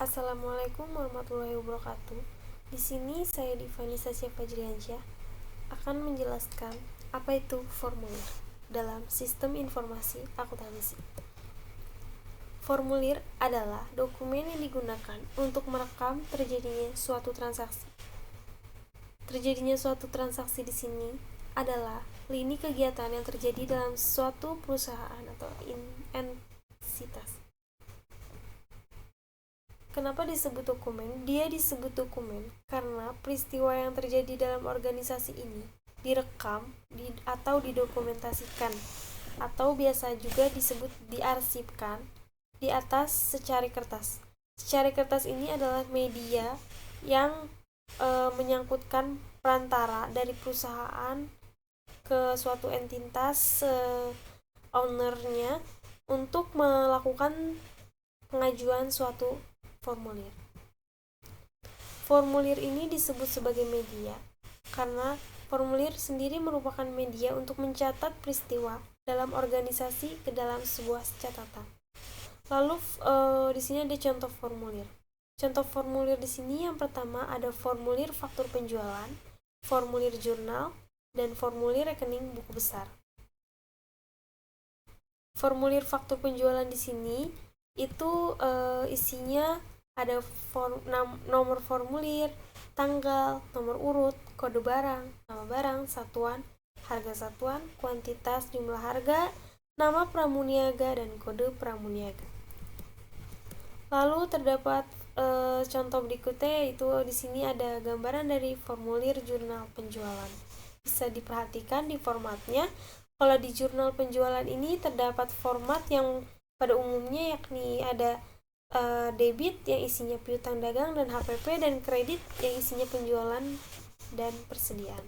Assalamualaikum warahmatullahi wabarakatuh. Di sini saya Divanisa Fajriansyah akan menjelaskan apa itu formulir dalam sistem informasi akuntansi. Formulir adalah dokumen yang digunakan untuk merekam terjadinya suatu transaksi. Terjadinya suatu transaksi di sini adalah lini kegiatan yang terjadi dalam suatu perusahaan atau entitas. Kenapa disebut dokumen? Dia disebut dokumen karena peristiwa yang terjadi dalam organisasi ini direkam atau didokumentasikan, atau biasa juga disebut diarsipkan di atas secari kertas. Secari kertas ini adalah media yang menyangkutkan perantara dari perusahaan ke suatu entitas ownernya untuk melakukan pengajuan suatu formulir. Formulir ini disebut sebagai media karena formulir sendiri merupakan media untuk mencatat peristiwa dalam organisasi ke dalam sebuah catatan. Lalu di sini ada contoh formulir. Contoh formulir di sini yang pertama ada formulir faktur penjualan, formulir jurnal, dan formulir rekening buku besar. Formulir faktur penjualan di sini itu isinya ada nomor formulir, tanggal, nomor urut, kode barang, nama barang, satuan, harga satuan, kuantitas, jumlah harga, nama pramuniaga, dan kode pramuniaga. Lalu terdapat contoh berikutnya, yaitu di sini ada gambaran dari formulir jurnal penjualan. Bisa diperhatikan di formatnya. Kalau di jurnal penjualan ini terdapat format yang pada umumnya yakni ada debit yang isinya piutang dagang dan HPP, dan kredit yang isinya penjualan dan persediaan.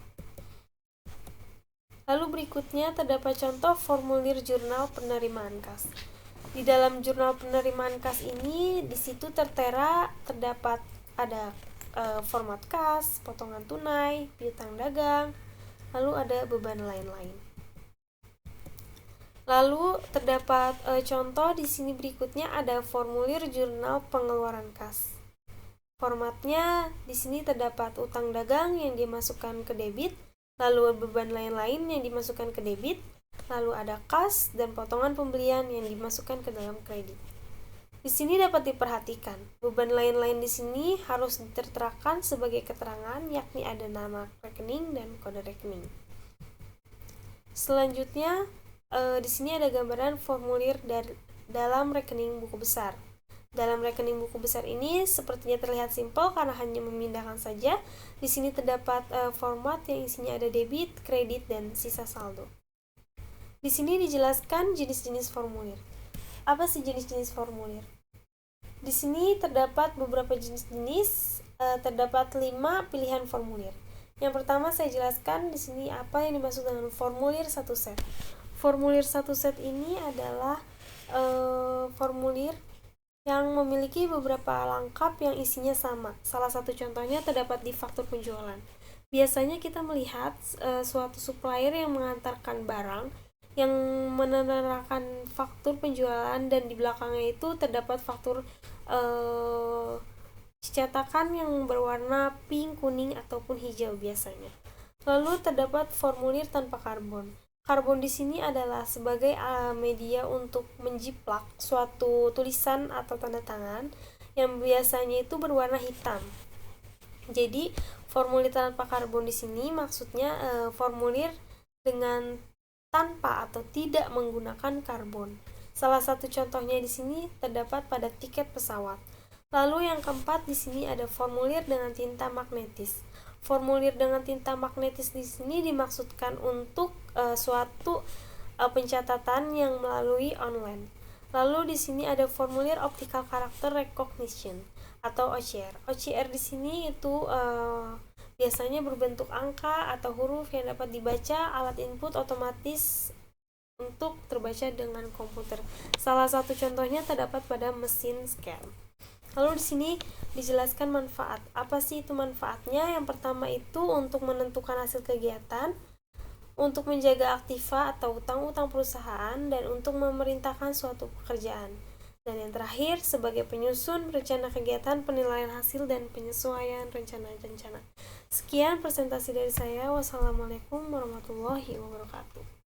Lalu berikutnya terdapat contoh formulir jurnal penerimaan kas. Di dalam jurnal penerimaan kas ini di situ terdapat ada format kas, potongan tunai, piutang dagang, lalu ada beban lain-lain. Lalu terdapat contoh di sini berikutnya ada formulir jurnal pengeluaran kas. Formatnya di sini terdapat utang dagang yang dimasukkan ke debit, lalu beban lain-lain yang dimasukkan ke debit, lalu ada kas dan potongan pembelian yang dimasukkan ke dalam kredit. Di sini dapat diperhatikan, beban lain-lain di sini harus diterterakan sebagai keterangan, yakni ada nama rekening dan kode rekening. Selanjutnya di sini ada gambaran formulir dalam rekening buku besar. Dalam rekening buku besar ini sepertinya terlihat simpel karena hanya memindahkan saja. Di sini terdapat format yang isinya ada debit, kredit, dan sisa saldo. Di sini dijelaskan jenis-jenis formulir. Apa sih jenis-jenis formulir? Di sini terdapat beberapa jenis-jenis, terdapat 5 pilihan formulir. Yang pertama saya jelaskan di sini apa yang dimaksud dengan formulir satu set. Formulir satu set ini adalah formulir yang memiliki beberapa langkap yang isinya sama. Salah satu contohnya terdapat di faktur penjualan. Biasanya kita melihat suatu supplier yang mengantarkan barang yang menerangkan faktur penjualan, dan di belakangnya itu terdapat faktur cetakan yang berwarna pink, kuning, ataupun hijau biasanya. Lalu terdapat formulir tanpa karbon. Karbon di sini adalah sebagai media untuk menjiplak suatu tulisan atau tanda tangan yang biasanya itu berwarna hitam. Jadi formulir tanpa karbon di sini maksudnya formulir dengan tanpa atau tidak menggunakan karbon. Salah satu contohnya di sini terdapat pada tiket pesawat. Lalu yang keempat di sini ada formulir dengan tinta magnetis. Formulir dengan tinta magnetis di sini dimaksudkan untuk suatu pencatatan yang melalui online. Lalu di sini ada formulir optical character recognition atau OCR. OCR di sini itu biasanya berbentuk angka atau huruf yang dapat dibaca alat input otomatis untuk terbaca dengan komputer. Salah satu contohnya terdapat pada mesin scan. Lalu di sini dijelaskan manfaat. Apa sih itu manfaatnya? Yang pertama itu untuk menentukan hasil kegiatan, untuk menjaga aktiva atau utang-utang perusahaan, dan untuk memerintahkan suatu pekerjaan. Dan yang terakhir, sebagai penyusun rencana kegiatan, penilaian hasil, dan penyesuaian rencana-rencana. Sekian presentasi dari saya. Wassalamualaikum warahmatullahi wabarakatuh.